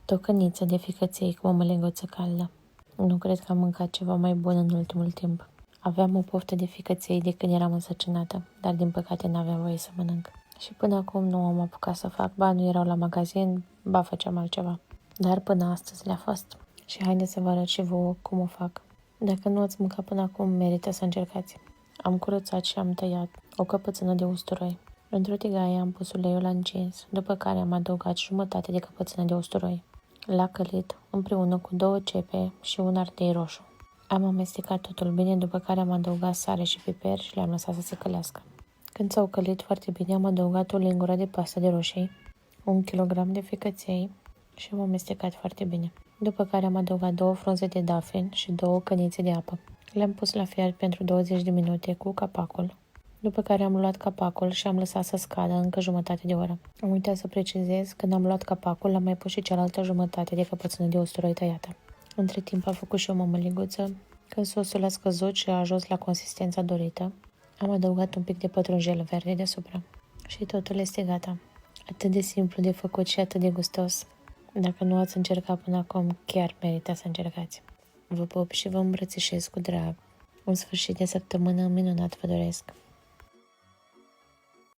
Tocăniță de ficăței cu o măleguță caldă. Nu cred că am mâncat ceva mai bun în ultimul timp. Aveam o poftă de ficăței de când eram însărcinată, dar din păcate n-aveam voie să mănânc. Și până acum nu am apucat să fac, ba nu erau la magazin, ba făceam altceva. Dar până astăzi le-a fost. Și haideți să vă arăt și vouă cum o fac. Dacă nu ați mâncat până acum, merită să încercați. Am curățat și am tăiat o căpățână de usturoi. Într-o tigaie am pus uleiul la încins, după care am adăugat jumătate de căpățână de usturoi. L-a călit împreună cu 2 cepe și un ardei roșu. Am amestecat totul bine, după care am adăugat sare și piper și le-am lăsat să se călească. Când s-au călit foarte bine, am adăugat o lingură de pastă de roșii, 1 kg de ficăței și am amestecat foarte bine. După care am adăugat 2 frunze de dafin și 2 cănițe de apă. Le-am pus la fiert pentru 20 de minute cu capacul. După care am luat capacul și am lăsat să scadă încă jumătate de oră. Am uitat să precizez, când am luat capacul, am mai pus și cealaltă jumătate de căpățână de usturoi tăiată. Între timp a făcut și o mămăliguță. Când sosul a scăzut și a ajuns la consistența dorită, am adăugat un pic de pătrunjel verde deasupra. Și totul este gata. Atât de simplu de făcut și atât de gustos. Dacă nu ați încercat până acum, chiar merită să încercați. Vă pup și vă îmbrățișez cu drag. Un sfârșit de săptămână minunat vă doresc.